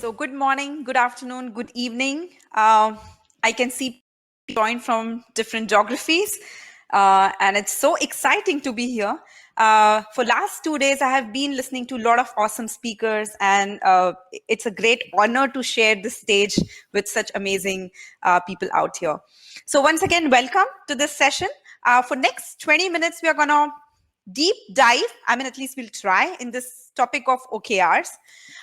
So good morning, good afternoon, good evening. I can see people join from different geographies, and it's so exciting to be here. For last 2 days, I have been listening to a lot of awesome speakers, and it's a great honor to share the stage with such amazing people out here. So once again, welcome to this session. For next 20 minutes, we are gonna deep dive, at least we'll try in this topic of OKRs.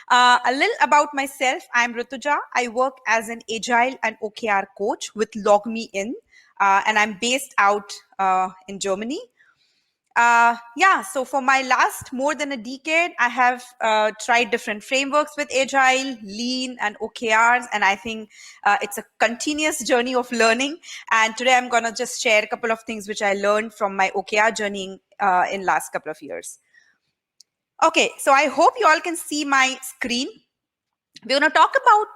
A little about myself. I'm Rutuja. I work as an Agile and OKR coach with LogMeIn, and I'm based out in Germany. So for my last more than a decade, I have tried different frameworks with Agile, Lean, and OKRs, and I think it's a continuous journey of learning. And today I'm gonna just share a couple of things which I learned from my OKR journey in last couple of years. Okay, so I hope you all can see my screen. We're gonna talk about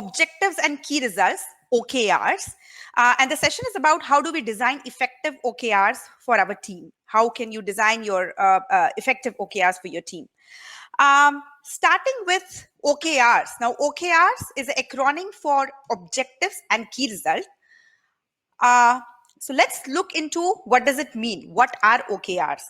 objectives and key results, OKRs. And the session is about how do we design effective OKRs for our team? How can you design your effective OKRs for your team? Starting with OKRs. Now, OKRs is an acronym for objectives and key result. So let's look into what does it mean? What are OKRs?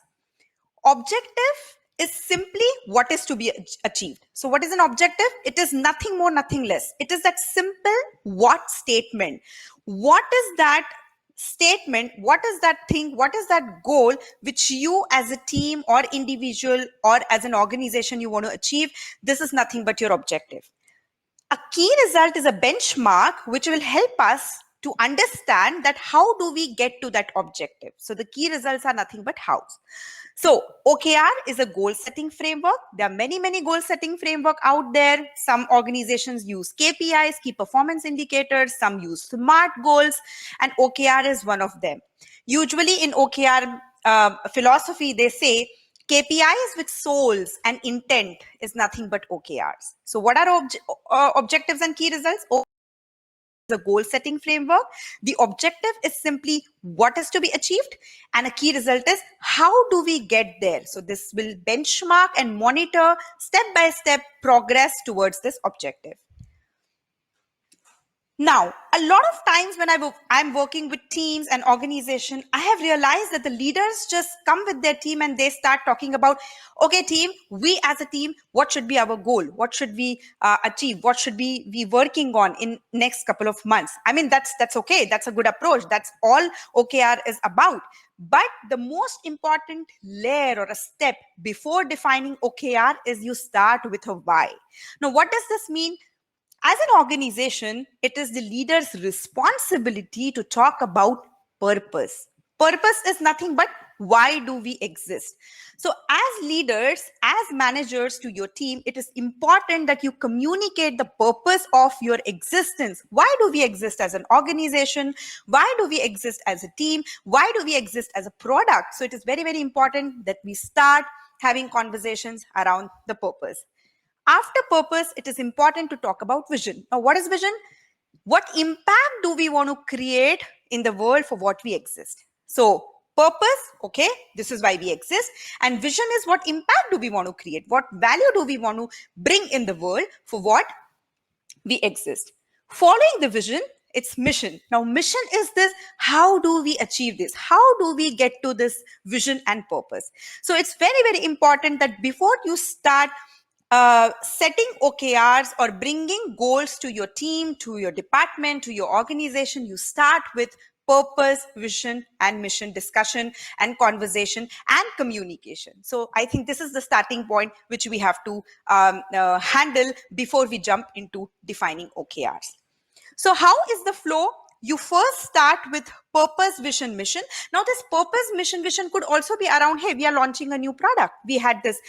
Objective is simply what is to be achieved. So what is an objective? It is nothing more, nothing less. It is that simple what statement. What is that statement? What is that thing? What is that goal which you as a team or individual or as an organization you want to achieve? This is nothing but your objective. A key result is a benchmark which will help us to understand that how do we get to that objective. So the key results are nothing but hows. So OKR is a goal setting framework. There are many goal setting framework out there. Some organizations use KPIs, key performance indicators. Some use SMART goals, and OKR is one of them. Usually in OKR philosophy, they say KPIs with souls and intent is nothing but OKRs. So what are objectives and key results? The goal setting framework. The objective is simply what is to be achieved, and a key result is how do we get there. So this will benchmark and monitor step by step progress towards this objective. Now, a lot of times when I'm working with teams and organization, I have realized that the leaders just come with their team and they start talking about, okay, team, we as a team, what should be our goal? What should we achieve? What should we be working on in next couple of months? I mean, that's okay. That's a good approach. That's all OKR is about. But the most important layer or a step before defining OKR is you start with a why. Now, what does this mean? As an organization, it is the leader's responsibility to talk about purpose. Purpose is nothing but why do we exist? So as leaders, as managers to your team, it is important that you communicate the purpose of your existence. Why do we exist as an organization? Why do we exist as a team? Why do we exist as a product? So it is very important that we start having conversations around the purpose. After purpose, it is important to talk about vision. Now, what is vision? What impact do we want to create in the world for what we exist? So, purpose, okay, this is why we exist. And vision is what impact do we want to create? What value do we want to bring in the world for what we exist? Following the vision, it's mission. Now, mission is this, how do we achieve this? How do we get to this vision and purpose? So, it's very important that before you start setting OKRs or bringing goals to your team, to your department, to your organization, you start with purpose, vision, and mission discussion and conversation and communication. So I think this is the starting point which we have to handle before we jump into defining OKRs. So how is the flow? You first start with purpose, vision, mission. Now this purpose, mission, vision could also be around, hey, we are launching a new product. We had this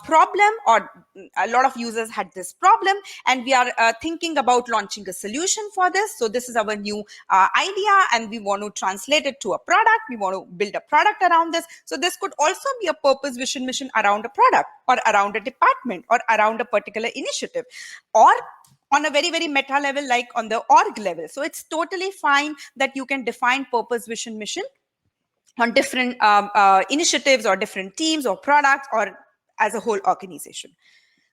problem, or a lot of users had this problem, and we are thinking about launching a solution for this. So this is our new idea, and we want to translate it to a product. We want to build a product around this. So this could also be a purpose, vision, mission around a product or around a department or around a particular initiative, or on a very meta level, like on the org level. So it's totally fine that you can define purpose, vision, mission on different initiatives or different teams or products or as a whole organization.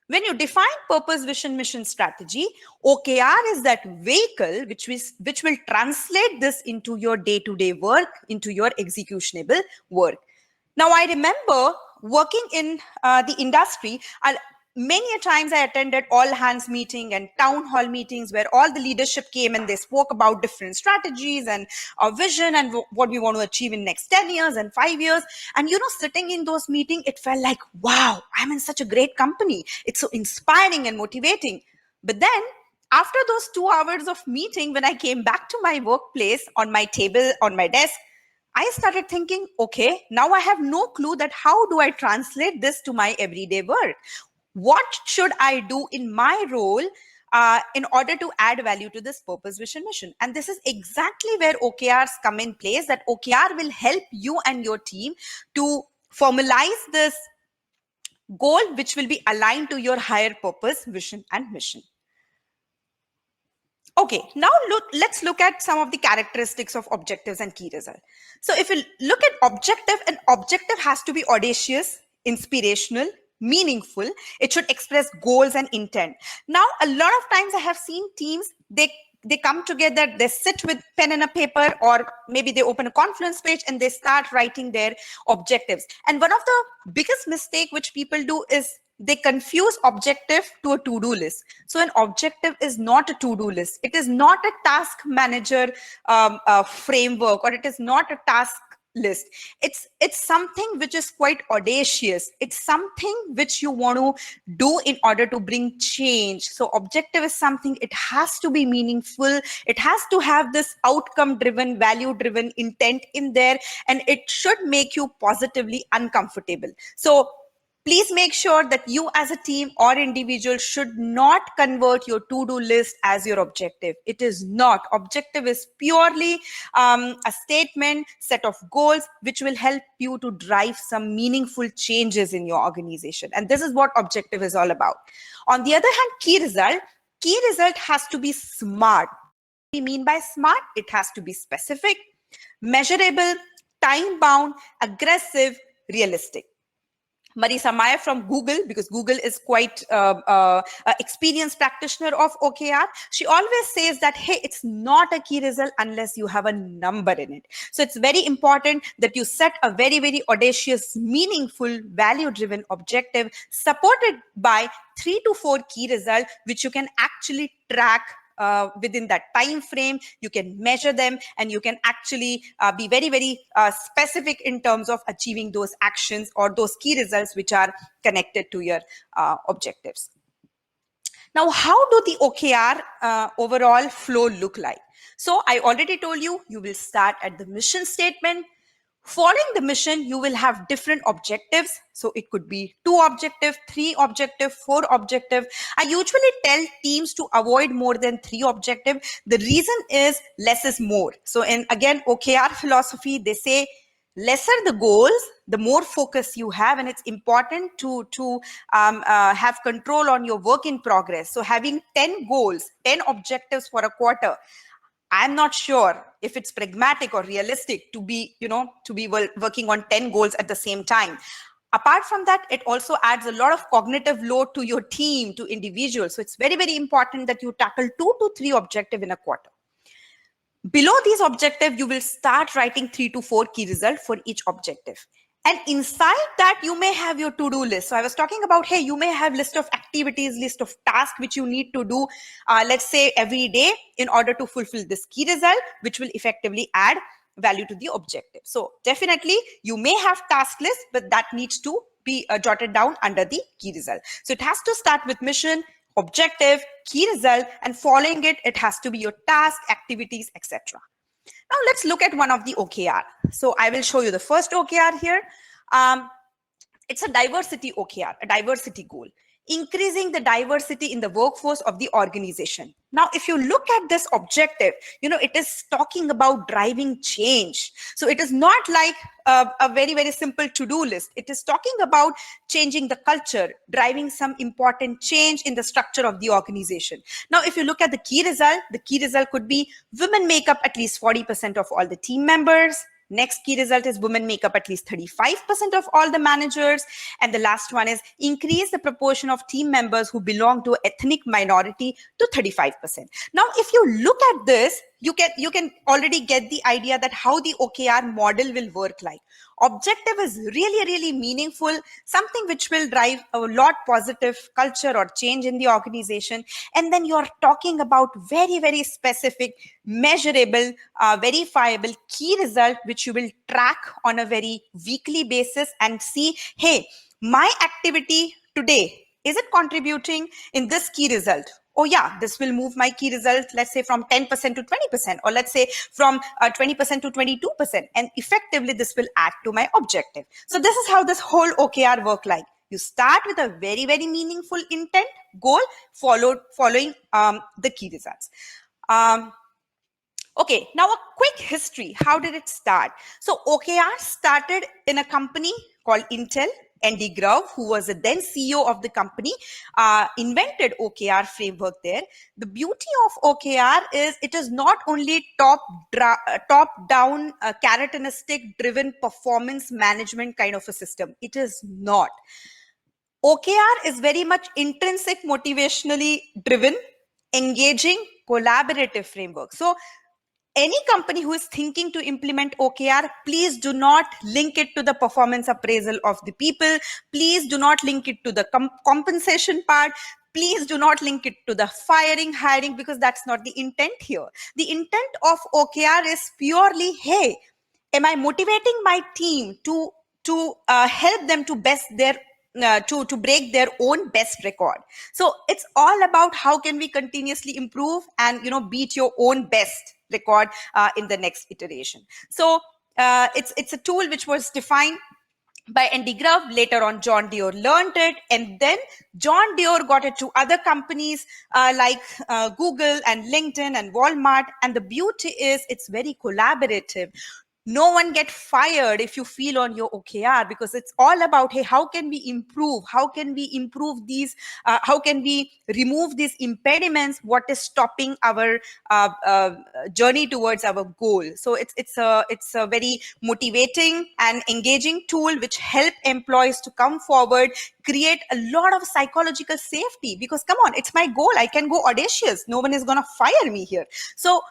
When you define purpose, vision, mission, strategy, OKR is that vehicle which will translate this into your day-to-day work, into your executionable work. Now, I remember working in the industry. Many a times I attended all hands meeting and town hall meetings where all the leadership came and they spoke about different strategies and our vision and what we want to achieve in next 10 years and 5 years. And, sitting in those meetings, it felt like, wow, I'm in such a great company. It's so inspiring and motivating. But then after those 2 hours of meeting, when I came back to my workplace, on my table, on my desk, I started thinking, okay, now I have no clue that how do I translate this to my everyday work? What should I do in my role in order to add value to this purpose, vision, mission? And this is exactly where OKRs come in place, that OKR will help you and your team to formalize this goal, which will be aligned to your higher purpose, vision, and mission. Okay, now let's look at some of the characteristics of objectives and key results. So if you look at objective, an objective has to be audacious, inspirational, meaningful. It should express goals and intent. Now, a lot of times I have seen teams, they come together, they sit with pen and a paper, or maybe they open a Confluence page and they start writing their objectives. And one of the biggest mistake which people do is they confuse objective to a to-do list. So an objective is not a to-do list. It is not a task manager framework, or it is not a task list. It's something which is quite audacious. It's something which you want to do in order to bring change. So objective is something, it has to be meaningful. It has to have this outcome driven, value driven intent in there, and it should make you positively uncomfortable. So please make sure that you as a team or individual should not convert your to-do list as your objective. It is not. Objective is purely a statement, set of goals, which will help you to drive some meaningful changes in your organization. And this is what objective is all about. On the other hand, key result has to be smart. What do we mean by smart? It has to be specific, measurable, time-bound, aggressive, realistic. Marisa Mayer from Google, because Google is quite experienced practitioner of OKR, she always says that, hey, it's not a key result unless you have a number in it. So it's very important that you set a very, very audacious, meaningful, value-driven objective supported by 3 to 4 key results, which you can actually track within that time frame. You can measure them, and you can actually be very, very specific in terms of achieving those actions or those key results which are connected to your objectives. Now, how do the OKR overall flow look like? So I already told you, you will start at the mission statement. Following the mission, you will have different objectives. So it could be 2 objectives, 3 objectives, 4 objectives. I usually tell teams to avoid more than 3 objectives. The reason is less is more. So in, again, OKR philosophy, they say lesser the goals, the more focus you have, and it's important to have control on your work in progress. So having 10 goals, 10 objectives for a quarter, I'm not sure if it's pragmatic or realistic to be, working on 10 goals at the same time. Apart from that, it also adds a lot of cognitive load to your team, to individuals. So it's very, very important that you tackle 2 to 3 objectives in a quarter. Below these objectives, you will start writing 3 to 4 key results for each objective. And inside that, you may have your to-do list. So I was talking about, hey, you may have list of activities, list of tasks which you need to do, let's say every day, in order to fulfill this key result, which will effectively add value to the objective. So definitely you may have task list, but that needs to be jotted down under the key result. So it has to start with mission, objective, key result, and following it, it has to be your task, activities, etc. Now let's look at one of the OKR. So I will show you the first OKR here. It's a diversity OKR, a diversity goal, increasing the diversity in the workforce of the organization. Now, if you look at this objective, it is talking about driving change. So it is not like a very, very simple to-do list. It is talking about changing the culture, driving some important change in the structure of the organization. Now, if you look at the key result could be women make up at least 40% of all the team members. Next key result is women make up at least 35% of all the managers. And the last one is increase the proportion of team members who belong to ethnic minority to 35%. Now, if you look at this, you can already get the idea that how the OKR model will work like. Objective is really, really meaningful, something which will drive a lot positive culture or change in the organization. And then you're talking about very, very specific, measurable, verifiable key result, which you will track on a very weekly basis and see, hey, my activity today, is it contributing in this key result? Oh yeah, this will move my key result, let's say from 10% to 20%, or let's say from 20% to 22%. And effectively, this will add to my objective. So this is how this whole OKR work like. You start with a very, very meaningful intent goal following the key results. Okay, now a quick history. How did it start? So OKR started in a company called Intel. Andy Grove, who was the then CEO of the company, invented OKR framework there. The beauty of OKR is it is not only top-down, carrot and a stick-driven performance management kind of a system. It is not. OKR is very much intrinsic, motivationally driven, engaging, collaborative framework. So any company who is thinking to implement OKR, please do not link it to the performance appraisal of the people. Please do not link it to the compensation part. Please do not link it to the hiring, because that's not the intent here. The intent of OKR is purely, hey, am I motivating my team to help them to to break their own best record? So it's all about how can we continuously improve and beat your own best record in the next iteration. So it's a tool which was defined by Andy Grove. Later on, John Deere learned it, and then John Deere got it to other companies like Google and LinkedIn and Walmart. And the beauty is it's very collaborative. No one get fired if you feel on your OKR, because it's all about, hey, how can we improve? How can we improve these? How can we remove these impediments? What is stopping our journey towards our goal? So it's a very motivating and engaging tool which help employees to come forward, create a lot of psychological safety, because come on, it's my goal. I can go audacious. No one is going to fire me here. So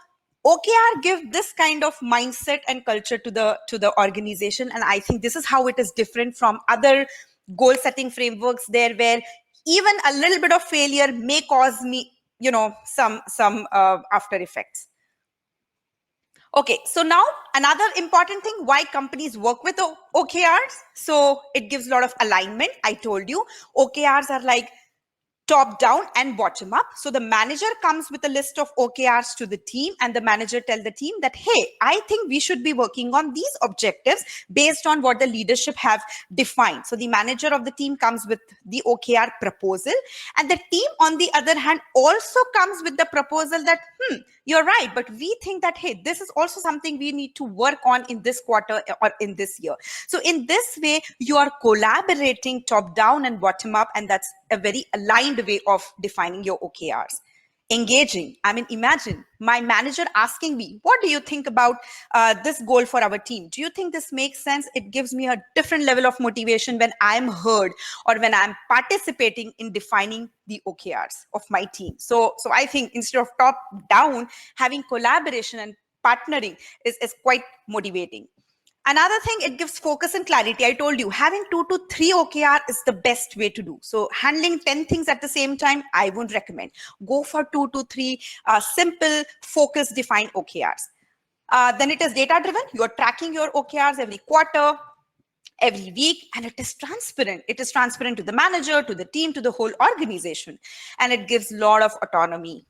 OKR give this kind of mindset and culture to the organization, and I think this is how it is different from other goal setting frameworks there, where even a little bit of failure may cause me, some after effects. Okay, so now another important thing, why companies work with OKRs. So it gives a lot of alignment. I told you OKRs are like top down and bottom up. So the manager comes with a list of OKRs to the team, and the manager tell the team that, hey, I think we should be working on these objectives based on what the leadership have defined. So the manager of the team comes with the OKR proposal, and the team on the other hand also comes with the proposal that, you're right, but we think that, hey, this is also something we need to work on in this quarter or in this year. So in this way, you are collaborating top down and bottom up, and that's a very aligned way of defining your OKRs. Engaging. I mean, imagine my manager asking me, what do you think about this goal for our team? Do you think this makes sense? It gives me a different level of motivation when I'm heard or when I'm participating in defining the OKRs of my team. So I think instead of top down, having collaboration and partnering is quite motivating. Another thing, it gives focus and clarity. I told you, having 2 to 3 OKR is the best way to do. So handling 10 things at the same time, I wouldn't recommend. Go for 2 to 3 simple, focus, defined OKRs. Then it is data driven. You're tracking your OKRs every quarter, every week, and it is transparent. It is transparent to the manager, to the team, to the whole organization. And it gives a lot of autonomy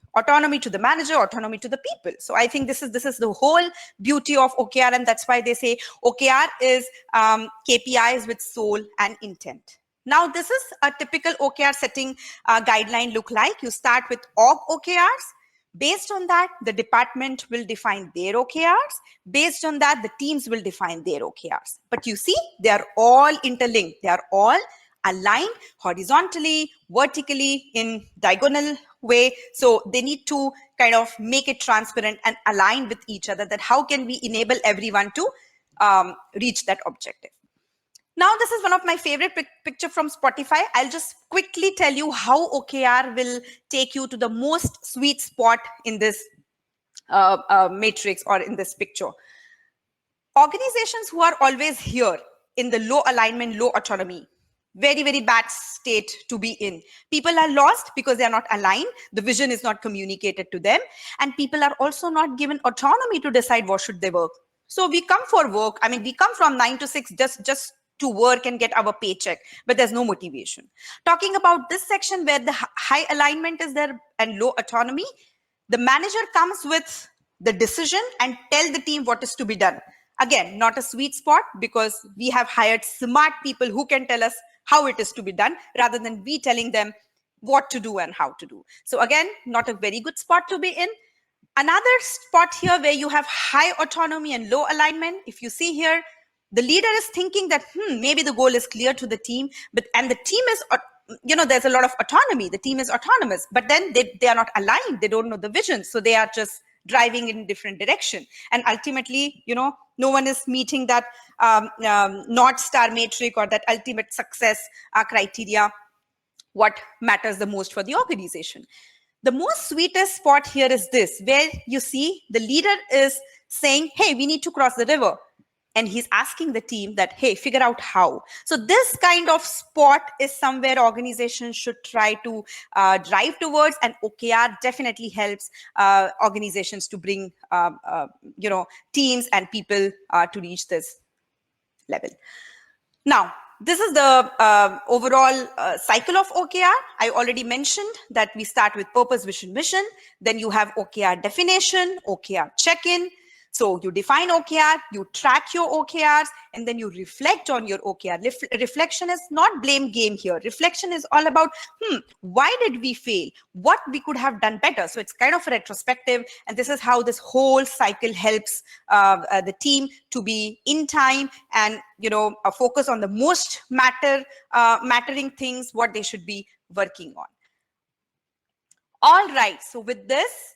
to the manager, autonomy to the people. So I think this is the whole beauty of OKR, and that's why they say OKR is KPIs with soul and intent. Now, this is a typical OKR setting guideline look like. You start with org OKRs. Based on that, the department will define their OKRs. Based on that, the teams will define their OKRs. But you see, they are all interlinked. They are all aligned horizontally, vertically, in diagonal way. So they need to kind of make it transparent and align with each other, that how can we enable everyone to reach that objective. Now, this is one of my favorite picture from Spotify. I'll just quickly tell you how OKR will take you to the most sweet spot in this matrix or in this picture. Organizations who are always here in the low alignment, low autonomy, very, very bad state to be in. People are lost because they are not aligned. The vision is not communicated to them. And people are also not given autonomy to decide what should they work. So we come for work. I mean, we come from 9 to 6 just to work and get our paycheck, but there's no motivation. Talking about this section where the high alignment is there and low autonomy, the manager comes with the decision and tell the team what is to be done. Again, not a sweet spot because we have hired smart people who can tell us how it is to be done rather than we telling them what to do and how to do. So again, not a very good spot to be in. Another spot here where you have high autonomy and low alignment. If you see here, the leader is thinking that maybe the goal is clear to the team, and the team is, there's a lot of autonomy. The team is autonomous, but then they are not aligned. They don't know the vision. So they are just driving in different direction. And ultimately, no one is meeting that North Star matrix or that ultimate success criteria, what matters the most for the organization. The most sweetest spot here is this, where you see the leader is saying, hey, we need to cross the river. And he's asking the team that, hey, figure out how. So this kind of spot is somewhere organizations should try to drive towards, and OKR definitely helps organizations to bring, teams and people to reach this level. Now, this is the overall cycle of OKR. I already mentioned that we start with purpose, vision, mission. Then you have OKR definition, OKR check-in. So you define OKR, you track your OKRs, and then you reflect on your OKR. Reflection is not blame game here. Reflection is all about, why did we fail? What we could have done better? So it's kind of a retrospective, and this is how this whole cycle helps the team to be in time and, focus on the most mattering things, what they should be working on. All right, so with this,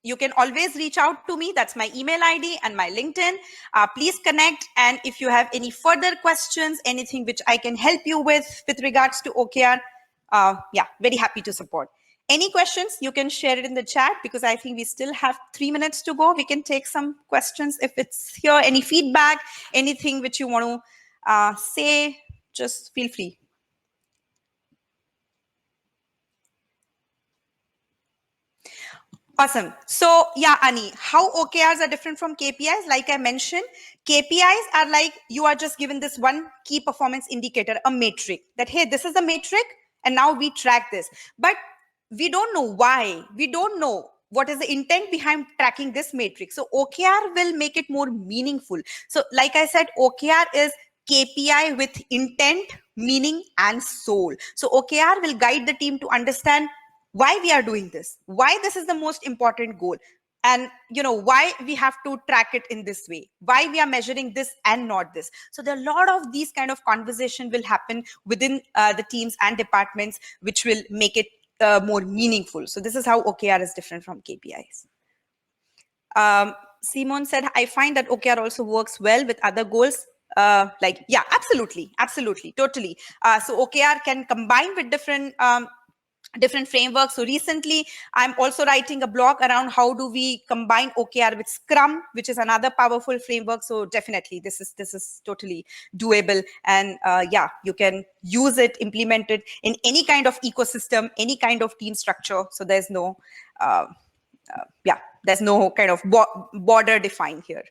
you can always reach out to me. That's my email ID and my LinkedIn. Please connect. And if you have any further questions, anything which I can help you with regards to OKR, very happy to support. Any questions, you can share it in the chat because I think we still have 3 minutes to go. We can take some questions if it's here. Any feedback, anything which you want to say, just feel free. Awesome. So yeah, Ani, how OKRs are different from KPIs? Like I mentioned, KPIs are like you are just given this one key performance indicator, a metric that, hey, this is a metric and now we track this. But we don't know why. We don't know what is the intent behind tracking this metric. So OKR will make it more meaningful. So like I said, OKR is KPI with intent, meaning, and soul. So OKR will guide the team to understand why we are doing this, why this is the most important goal, and why we have to track it in this way, why we are measuring this and not this. So there are a lot of these kind of conversation will happen within the teams and departments, which will make it more meaningful. So this is how OKR is different from KPIs. Simon said, I find that OKR also works well with other goals. Yeah, absolutely, totally. So OKR can combine with different frameworks. So recently, I'm also writing a blog around how do we combine OKR with Scrum, which is another powerful framework. So definitely, this is totally doable. And you can use it, implement it in any kind of ecosystem, any kind of team structure. So there's no, there's no kind of border defined here.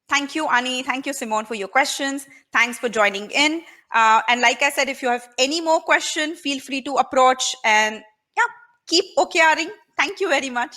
Thank you, Ani. Thank you, Simone, for your questions. Thanks for joining in. And like I said, if you have any more questions, feel free to approach and keep OKRing. Thank you very much.